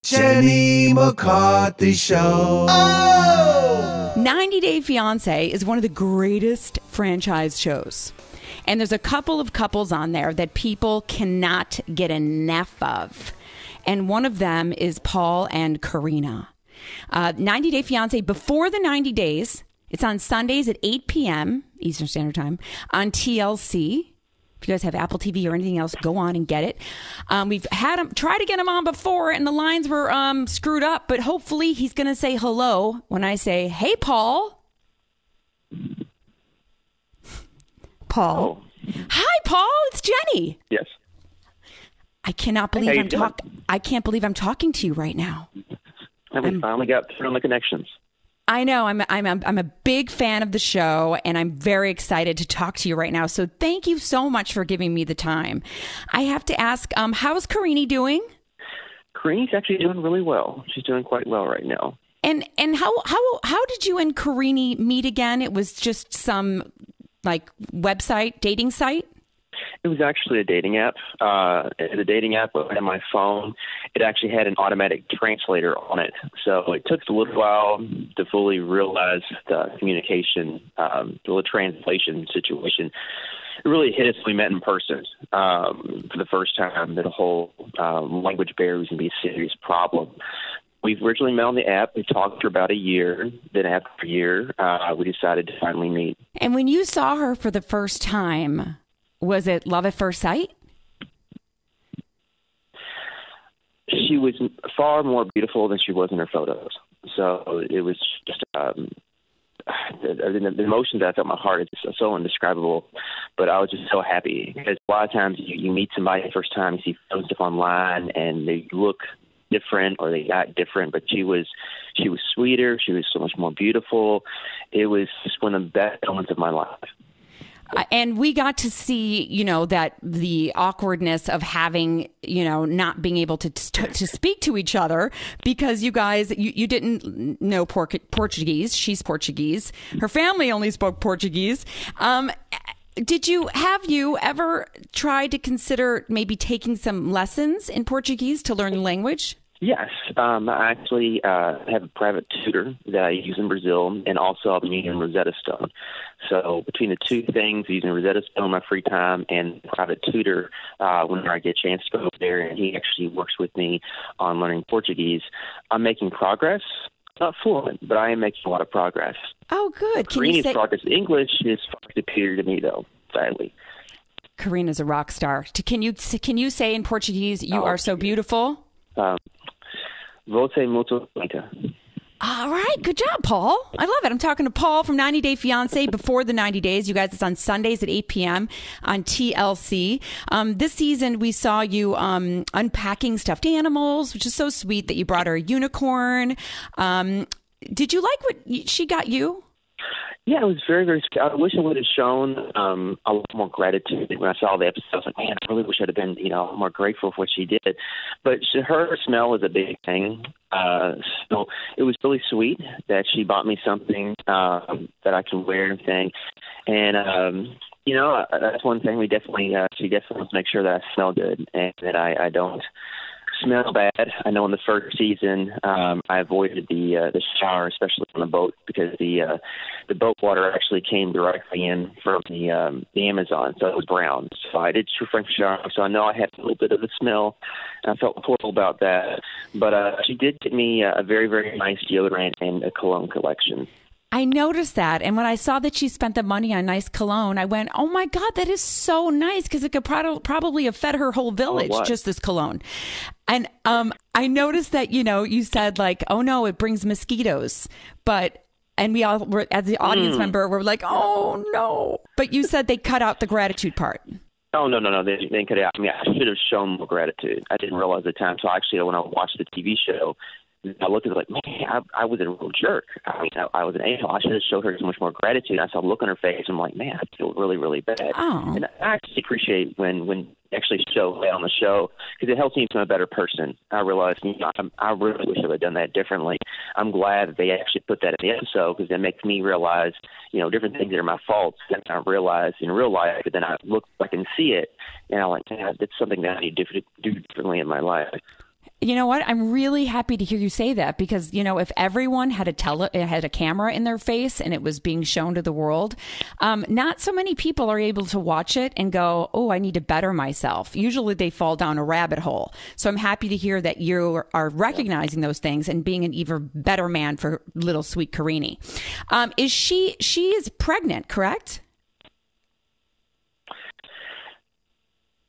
Jenny McCarthy Show. Oh! 90 Day Fiancé is one of the greatest franchise shows. And there's a couple of couples on there that people cannot get enough of. And one of them is Paul and Karine. 90 Day Fiancé, before the 90 days, it's on Sundays at 8 p.m. Eastern Standard Time on TLC. If you guys have Apple TV or anything else, go on and get it. We've had him try to get him on before, and the lines were screwed up. But hopefully, he's going to say hello when I say, "Hey, Paul." Paul. Oh. Hi, Paul. It's Jenny. Yes. I cannot believe I can't believe I'm talking to you right now. And we finally got through on the connections. I know. I'm a big fan of the show, and I'm very excited to talk to you right now. So thank you so much for giving me the time. I have to ask, how's Karine doing? Karine's actually doing really well. She's doing quite well right now. And how did you and Karine meet again? It was just some website, dating site? It was actually a dating app. The dating app on my phone, it actually had an automatic translator on it. So it took a little while to fully realize the communication, the translation situation. It really hit us when we met in person for the first time, that the whole language barrier was going to be a serious problem. We originally met on the app. We talked for about a year. Then after a year, we decided to finally meet. And when you saw her for the first time, was it love at first sight? She was far more beautiful than she was in her photos. So it was just the emotions that I felt in my heart is just so indescribable. But I was just so happy because a lot of times you meet somebody the first time, you see stuff online, and they look different or they got different. But she was sweeter. She was so much more beautiful. It was just one of the best moments of my life. And we got to see, that the awkwardness of having, not being able to speak to each other because you guys, you didn't know Portuguese. She's Portuguese. Her family only spoke Portuguese. Have you ever tried to consider maybe taking some lessons in Portuguese to learn the language? Yes. I actually have a private tutor that I use in Brazil, and also I'm using Rosetta Stone. So between the two things, using Rosetta Stone in my free time and private tutor, whenever I get a chance to go over there, and he actually works with me on learning Portuguese, I'm making progress. Not fluent, but I am making a lot of progress. Oh, good. Karine's progress in English is far superior to me, though, sadly. Karine is a rock star. Can you say in Portuguese, "You are so beautiful"? Você muito bonita. All right. Good job, Paul. I love it. I'm talking to Paul from 90 Day Fiancé before the 90 days. You guys, it's on Sundays at 8 p.m. on TLC. This season, we saw you unpacking stuffed animals, which is so sweet that you brought her a unicorn. Did you like what she got you? Yeah, it was very, very sweet. I wish I would have shown a lot more gratitude when I saw the episode. I was like, man, I really wish I'd have been, more grateful for what she did. But her smell is a big thing. So it was really sweet that she bought me something that I can wear and everything. And, that's one thing she definitely wants to make sure that I smell good and that I don't smell bad. I know in the first season, I avoided the shower, especially on the boat, because the boat water actually came directly in from the Amazon, so it was brown. So I did refrain from shower, so I know I had a little bit of the smell, and I felt horrible about that. But she did get me a very, very nice deodorant and a cologne collection. I noticed that. And when I saw that she spent the money on nice cologne, I went, oh my God, that is so nice, because it could probably have fed her whole village, just this cologne. And I noticed that, you said oh no, it brings mosquitoes. And we all were, as the audience member, were like, oh no. But you said they cut out the gratitude part. Oh, no. They didn't cut it out. I mean, I should have shown more gratitude. I didn't realize at the time. So actually, when I watched the TV show, I looked at it like, man, I was a real jerk. I mean, I was an angel. I should have showed her so much more gratitude. I saw a look on her face. And I'm like, man, I feel really, really bad. Oh. And I actually appreciate when actually show on the show, because it helps me become a better person. I realized, I really wish I would have done that differently. I'm glad that they actually put that in the episode, because that makes me realize, different things that are my faults that I realize in real life, but then I look back and see it, and I'm like, man, that's something that I need to do differently in my life. You know what? I'm really happy to hear you say that because, if everyone had a camera in their face and it was being shown to the world, not so many people are able to watch it and go, oh, I need to better myself. Usually they fall down a rabbit hole. So I'm happy to hear that you are recognizing those things and being an even better man for little sweet Karine. She is pregnant, correct?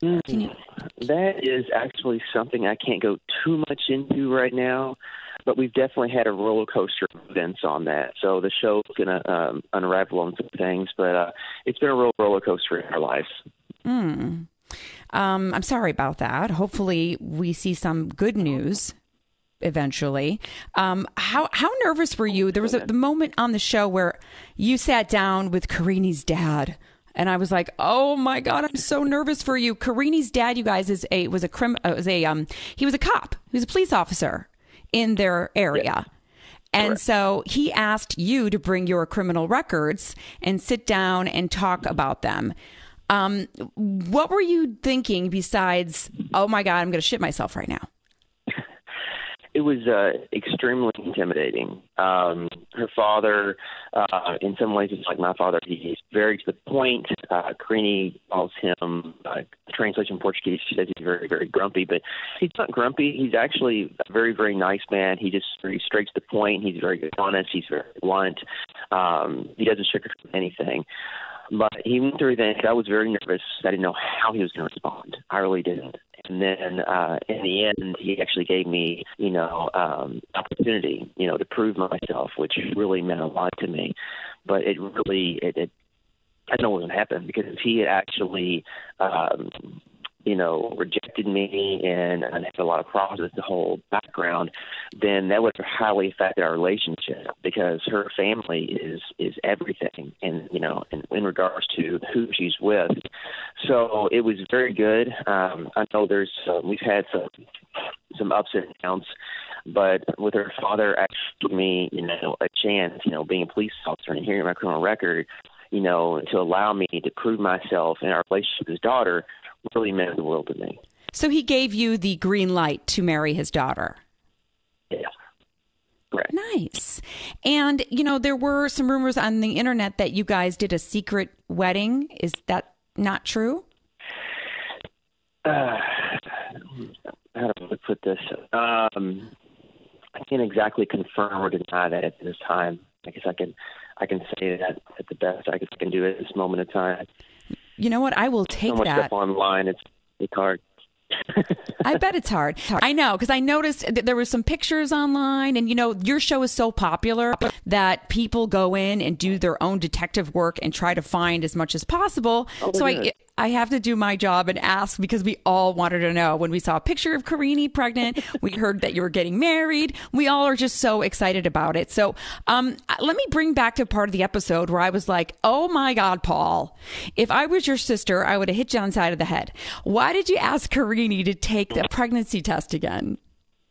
That is actually something I can't go too much into right now, but we've definitely had a roller coaster of events on that. So the show's going to unravel on some things, but it's been a real roller coaster in our lives. I'm sorry about that. Hopefully we see some good news eventually. How nervous were you? There was the moment on the show where you sat down with Karine's dad. And I was like, "Oh my God, I'm so nervous for you." Karine's dad, you guys, he was a cop. He was a police officer in their area, yeah. And Correct. So he asked you to bring your criminal records and sit down and talk about them. What were you thinking besides, "Oh my God, I'm going to shit myself right now"? It was extremely intimidating. Her father, in some ways, it's like my father. He's very to the point. Karine calls him, translation Portuguese, she says he's very, very grumpy, but he's not grumpy. He's actually a very, very nice man. He just very straight to the point. He's very honest. He's very blunt. He doesn't sugarcoat anything. But he went through that. I was very nervous. I didn't know how he was going to respond. I really didn't. And then in the end, he actually gave me, opportunity, to prove myself, which really meant a lot to me. But it really, I didn't know what was going to happen because if he had actually, rejected me and had a lot of problems with the whole background, then that would have highly affected our relationship because her family is everything and, in regards to who she's with. So it was very good. I know we've had some ups and downs, but with her father actually giving me, a chance, being a police officer and hearing my criminal record, to allow me to prove myself in our relationship with his daughter really meant the world to me. So he gave you the green light to marry his daughter. Yeah. Correct. Nice. And, there were some rumors on the internet that you guys did a secret wedding. Is that not true? How do I put this? I can't exactly confirm or deny that at this time. I guess I can say that at the best I can do at this moment in time. You know what? I will take so much that. Stuff online. It's hard. I bet it's hard. I know, because I noticed that there were some pictures online and, your show is so popular that people go in and do their own detective work and try to find as much as possible. So I have to do my job and ask because we all wanted to know. When we saw a picture of Karine pregnant, we heard that you were getting married. We all are just so excited about it. So let me bring back to part of the episode where I was like, oh my God, Paul, if I was your sister, I would have hit you on the side of the head. Why did you ask Karine to take the pregnancy test again?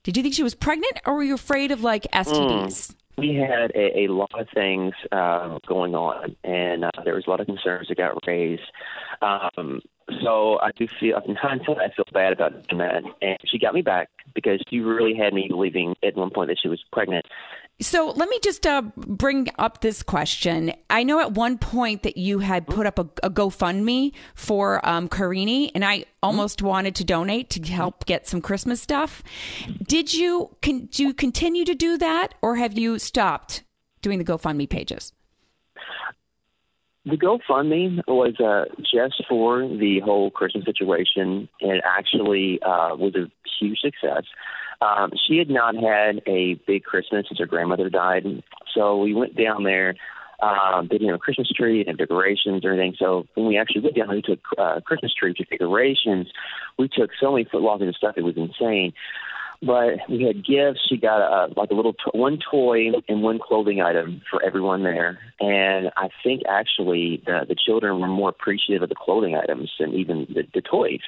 Did you think she was pregnant or were you afraid of STDs? We had a lot of things going on, and there was a lot of concerns that got raised. So I do feel, in hindsight, I feel bad about doing that. And she got me back because she really had me believing at one point that she was pregnant. So let me just bring up this question. I know at one point that you had put up a GoFundMe for Karine, and I almost wanted to donate to help get some Christmas stuff. Do you continue to do that, or have you stopped doing the GoFundMe pages? The GoFundMe was just for the whole Christmas situation, and actually was a huge success. She had not had a big Christmas since her grandmother died, so we went down there, did a Christmas tree and decorations and everything. So when we actually went down there, we took Christmas tree to decorations. We took so many foot long and stuff; it was insane. But we had gifts. She got a little one toy and one clothing item for everyone there. And I think actually the children were more appreciative of the clothing items than even the toys.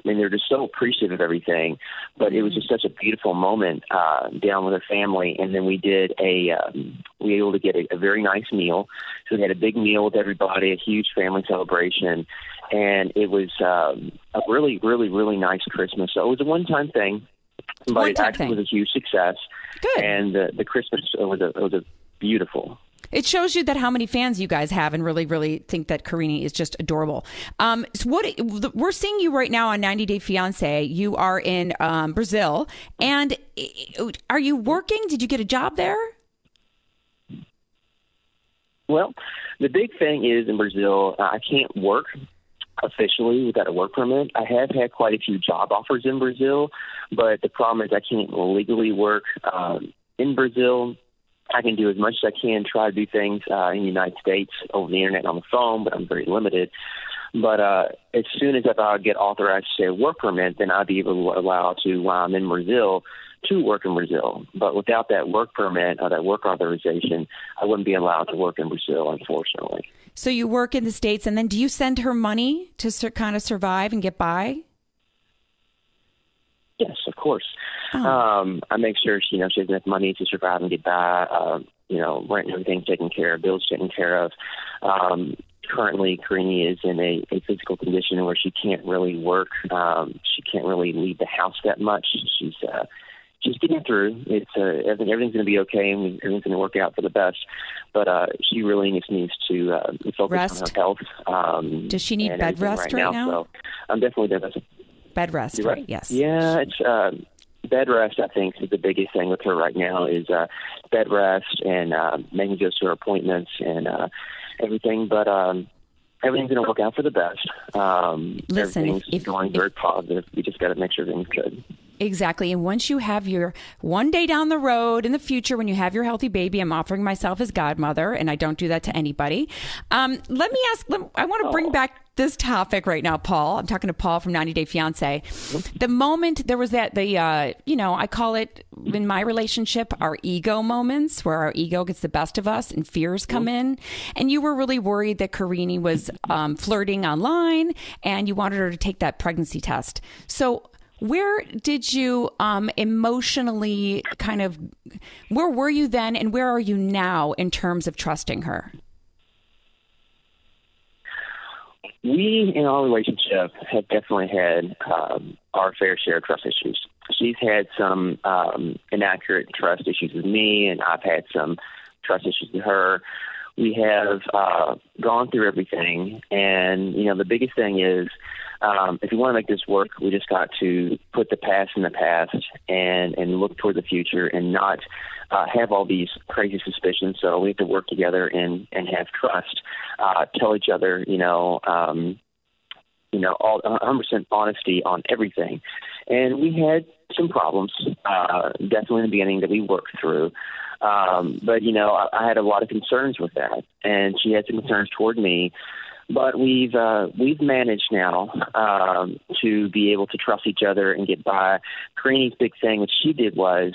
I mean, they're just so appreciative of everything. But it was just such a beautiful moment down with her family. And then we did we were able to get a very nice meal. So we had a big meal with everybody, a huge family celebration. And it was a really, really, really nice Christmas. So it was a one-time thing. But it actually was a huge success. Good. And the Christmas was a beautiful. It shows you that how many fans you guys have and really, really think that Karine is just adorable. So we're seeing you right now on 90 Day Fiancé. You are in Brazil. And are you working? Did you get a job there? Well, the big thing is in Brazil, I can't work officially without a work permit. I have had quite a few job offers in Brazil, but the problem is I can't legally work in Brazil. I can do as much as I can, try to do things in the United States over the internet and on the phone, but I'm very limited. But as soon as I get authorized to say a work permit, then I'd be allowed to, while I'm in Brazil, to work in Brazil. But without that work permit or that work authorization, I wouldn't be allowed to work in Brazil, unfortunately. So you work in the States, and then do you send her money to kind of survive and get by? Yes, of course. Oh. I make sure she has enough money to survive and get by. Rent and everything taken care of, bills taken care of. Currently, Karine is in a physical condition where she can't really work. She can't really leave the house that much. She's getting through. Everything's going to be okay, and everything's going to work out for the best. But she really needs to focus rest. on her health. Does she need bed rest right now? So I'm definitely doing this. Bed rest, right? Yes. Yeah, it's bed rest. I think is the biggest thing with her right now is bed rest and making goes to her appointments and everything. But everything's going to work out for the best. Listen, everything's going very positive. We just got to make sure everything's good. Exactly. And once you have your one day down the road in the future, when you have your healthy baby, I'm offering myself as godmother, and I don't do that to anybody. Let me ask, I want to bring back this topic right now, Paul. I'm talking to Paul from 90 Day Fiancé. The moment there was I call it in my relationship, our ego moments where our ego gets the best of us and fears come in. And you were really worried that Karine was flirting online and you wanted her to take that pregnancy test. So where did you emotionally where were you then and where are you now in terms of trusting her? We, in our relationship, have definitely had our fair share of trust issues. She's had some inaccurate trust issues with me, and I've had some trust issues with her. We have gone through everything, and, the biggest thing is if we want to make this work, we just got to put the past in the past and look toward the future and not have all these crazy suspicions. So we have to work together and have trust, tell each other, all 100% honesty on everything. And we had some problems, definitely in the beginning that we worked through. But, I had a lot of concerns with that, and she had some concerns toward me. But we've managed now to be able to trust each other and get by. Karine's big thing, what she did was,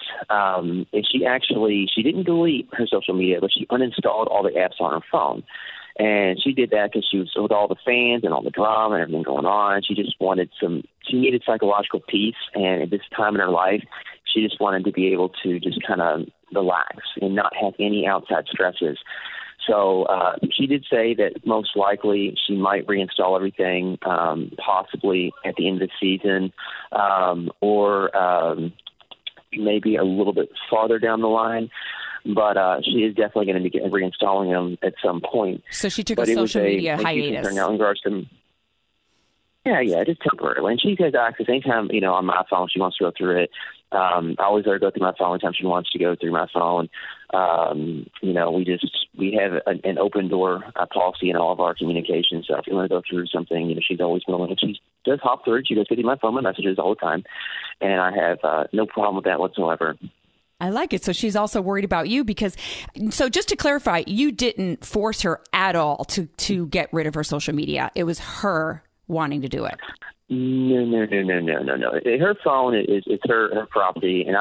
she didn't delete her social media, but she uninstalled all the apps on her phone. And she did that because she was with all the fans and all the drama and everything going on. She just she needed psychological peace. And at this time in her life, she just wanted to be able to just kind of relax and not have any outside stresses. So she did say that most likely she might reinstall everything, possibly at the end of the season, or maybe a little bit farther down the line. But she is definitely going to be reinstalling them at some point. So she took a social media hiatus. Now in regards to, yeah, just temporarily. And she has access anytime, on my phone, she wants to go through it. I always let her go through my phone anytime she wants to go through my phone. We have an open door policy in all of our communications. So if you want to go through something, she's always willing. And she does hop through it. She goes through my phone, my messages all the time. And I have no problem with that whatsoever. I like it. So she's also worried about you so just to clarify, you didn't force her at all to get rid of her social media. It was her wanting to do it. No. Her phone is her property, and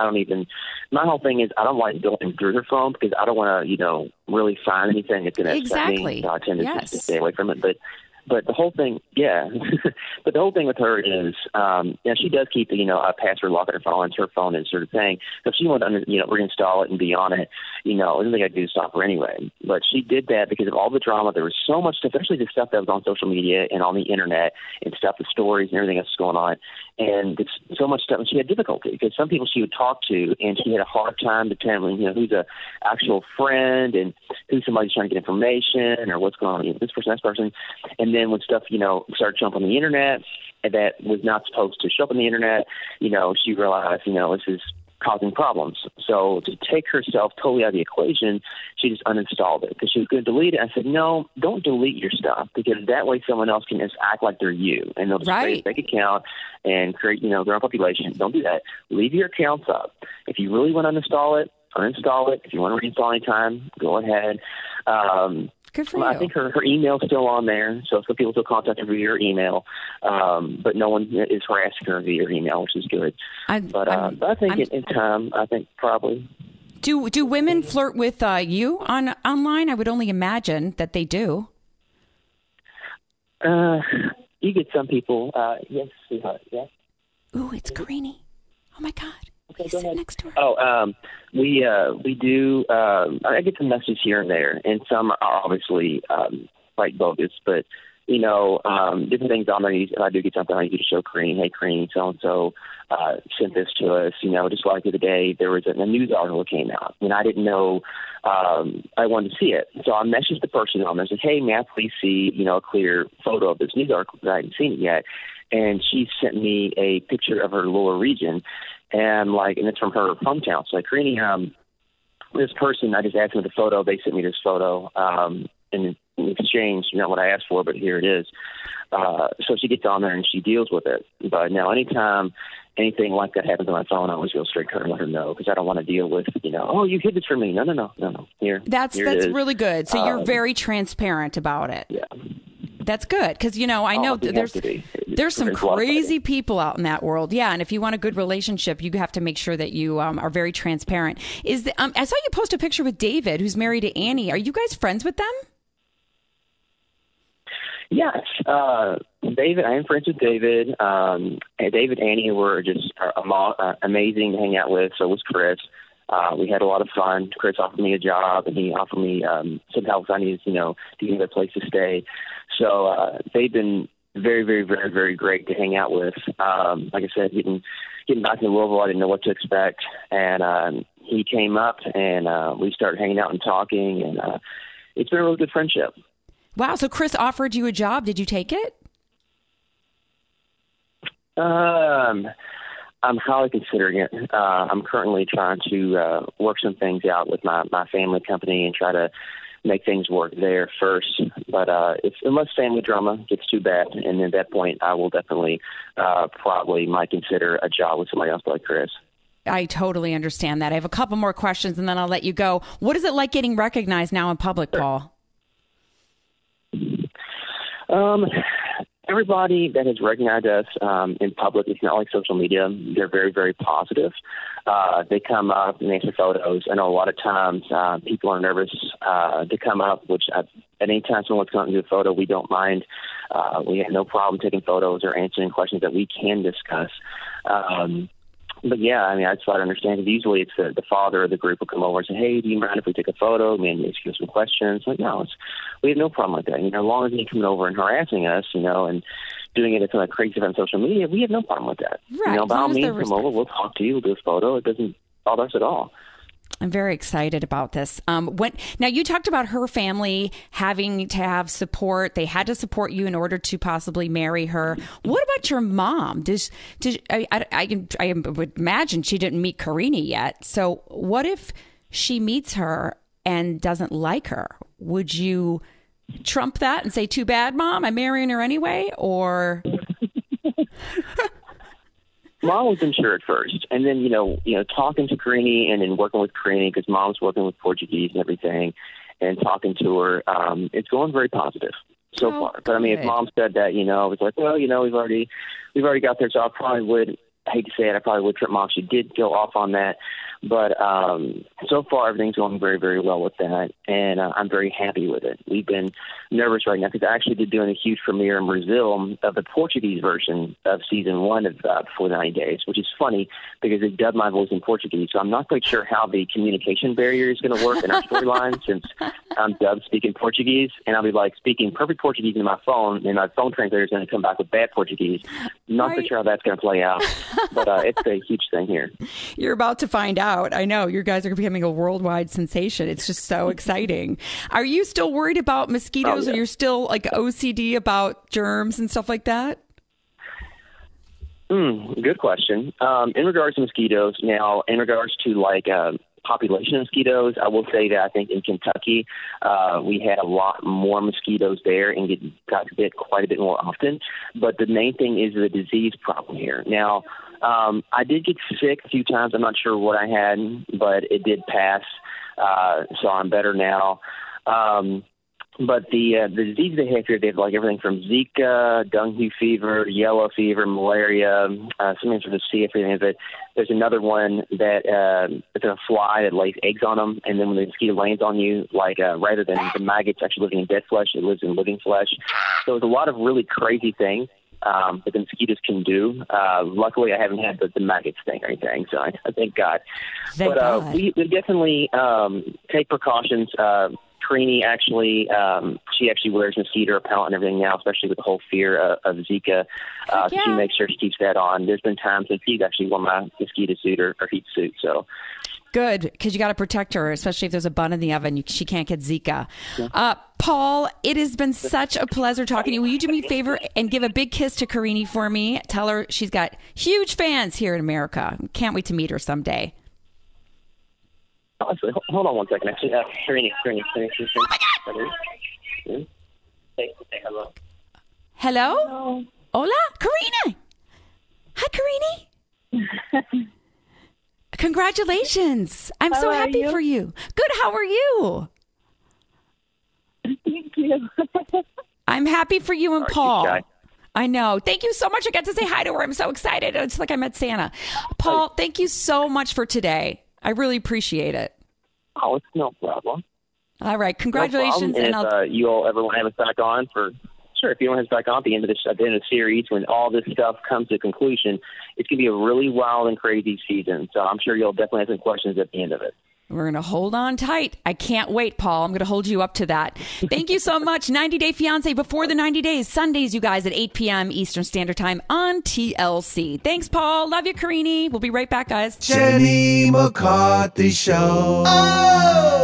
my whole thing is I don't like going through her phone because I don't want to, really find anything that's going to upset me. So I tend to just stay away from it. But the whole thing, but the whole thing with her is, she does keep, a password lock on her phone. It's her phone and sort of thing. So if she wanted to, reinstall it and be on it, anything I could do to stop her anyway. But she did that because of all the drama. There was so much stuff, especially the stuff that was on social media and on the internet and stuff, the stories and everything else going on. And it's so much stuff. And she had difficulty because some people she would talk to, and she had a hard time determining, who's a actual friend and who's somebody's trying to get information or what's going on with this person, that person. And then when stuff, started to jump on the internet and that was not supposed to show up on the internet, she realized, this is causing problems. So to take herself totally out of the equation, she just uninstalled it because she was going to delete it. I said, no, don't delete your stuff because that way someone else can just act like they're you and they'll just create a fake account and create, their own population. Don't do that. Leave your accounts up. If you really want to uninstall it, uninstall it. If you want to reinstall anytime, go ahead. Good for you. I think her email's still on there, so some people still contact her via her email, but no one is harassing her via her email, which is good. I think in time, I think probably. Do women flirt with you online? I would only imagine that they do. You get some people. Yes, sweetheart. Yes. Ooh, it's Karine. Oh my God. Okay, He's go sitting ahead. next to her. Oh, we do. I get some messages here and there, and some are obviously quite bogus. But different things on there. If I do get something, I need to show Karine. Hey, Karine, so and so sent this to us. Just like the other day, there was a news article that came out, and I didn't know. I wanted to see it, so I messaged the person on there and said, "Hey, may I please see a clear photo of this news article because I hadn't seen it yet?" And she sent me a picture of her lower region. And it's from her hometown. So Karine, this person, I just asked them the photo. They sent me this photo, and in exchange, not what I asked for, but here it is. So she gets on there and she deals with it. But now, anytime anything like that happens on my phone, I always go straight to her and let her know because I don't want to deal with, oh, you hid this from me. No. That's really good. So you're very transparent about it. Yeah. That's good because, I know there's some crazy people out in that world. Yeah. And if you want a good relationship, you have to make sure that you are very transparent. I saw you post a picture with David, who's married to Annie. Are you guys friends with them? Yes. David, I am friends with David. David and Annie were just amazing to hang out with. So was Chris. We had a lot of fun. Chris offered me a job, and he offered me some help if I needed, to get a place to stay. So they've been very, very, very, very great to hang out with. Like I said, getting back to Louisville, I didn't know what to expect, and he came up, and we started hanging out and talking, and it's been a really good friendship. Wow! So Chris offered you a job. Did you take it? I'm highly considering it. I'm currently trying to work some things out with my family company and try to make things work there first. But unless family drama gets too bad, and at that point, I will definitely probably might consider a job with somebody else like Chris. I totally understand that. I have a couple more questions, and then I'll let you go. What is it like getting recognized now in public, Paul? Everybody that has recognized us in public, it's not like social media. They're very, very positive. They come up and answer photos. I know a lot of times people are nervous to come up, which at any time someone's coming to do a photo, we don't mind. We have no problem taking photos or answering questions that we can discuss. But yeah, I just try to understand it. Usually it's the father of the group will come over and say, hey, do you mind if we take a photo? Maybe ask you some questions. No, we have no problem with that. As long as he's coming over and harassing us, and doing it at some crazy stuff on social media, we have no problem with that. Right. By all means, come over, we'll talk to you, we'll do a photo. It doesn't bother us at all. I'm very excited about this. Now you talked about her family having to have support. They had to support you in order to possibly marry her. What about your mom? I would imagine she didn't meet Karine yet. So what if she meets her and doesn't like her? Would you trump that and say, too bad, Mom, I'm marrying her anyway? Or... Mom was unsure at first, and then talking to Karine and then working with Karine because Mom's working with Portuguese and everything, and talking to her, it's going very positive so far. But if Mom said that, it's like, well, we've already got there, so I probably would. I hate to say it, I probably would trip Mom. She did go off on that, But so far, everything's going very, very well with that, and I'm very happy with it. We've been nervous right now because I actually did doing a huge premiere in Brazil of the Portuguese version of season 1 of Before the 90 Days, which is funny because they dubbed my voice in Portuguese. So I'm not quite sure how the communication barrier is going to work in our storyline since I'm dubbed speaking Portuguese, and I'll be like speaking perfect Portuguese in my phone, and my phone translator is going to come back with bad Portuguese. Not quite sure how that's going to play out, but it's a huge thing here. You're about to find out. I know. You guys are becoming a worldwide sensation. It's just so exciting. Are you still worried about mosquitoes, or you're still like OCD about germs and stuff like that? Good question. In regards to mosquitoes, now, in regards to like population of mosquitoes, I will say that I think in Kentucky, we had a lot more mosquitoes there and got bit quite a bit more often. But the main thing is the disease problem here. Now, I did get sick a few times. I'm not sure what I had, but it did pass, so I'm better now. But the disease they have here, they have like everything from Zika, dengue fever, yellow fever, malaria, something for the sea, everything of it. There's another one that it's a fly that lays eggs on them, and then when the mosquito lands on you, like rather than the maggots actually living in dead flesh, it lives in living flesh. So there's a lot of really crazy things that the mosquitoes can do. Luckily, I haven't had the maggots thing or anything, so I thank God. Thank God. We definitely take precautions. Karine actually, she actually wears mosquito repellent and everything now, especially with the whole fear of Zika. So she makes sure she keeps that on. There's been times when she's actually worn my mosquito suit or heat suit. So good, because you got to protect her, especially if there's a bun in the oven. She can't get Zika. Yeah. Paul, it has been such a pleasure talking to you. Will you do me a favor and give a big kiss to Karine for me? Tell her she's got huge fans here in America. Can't wait to meet her someday. Honestly, hold on one second. Actually, Karine. Oh my God! Say hello. Hello? Hola, Karine. Hi, Karine. Congratulations! I'm so happy for you. Good. How are you? Thank you. I'm happy for you and Paul. I know. Thank you so much. I got to say hi to her. I'm so excited. It's like I met Santa. Paul, thank you so much for today. I really appreciate it. Oh, it's no problem. All right. Congratulations. No problem. And if you all ever want to have us back on if you want to have us back on at the end of the series, when all this stuff comes to a conclusion, it's going to be a really wild and crazy season. So I'm sure you'll definitely have some questions at the end of it. We're going to hold on tight. I can't wait, Paul. I'm going to hold you up to that. Thank you so much. 90 Day Fiancé Before the 90 Days. Sundays, you guys, at 8 p.m. Eastern Standard Time on TLC. Thanks, Paul. Love you, Karine. We'll be right back, guys. Jenny McCarthy Show. Oh!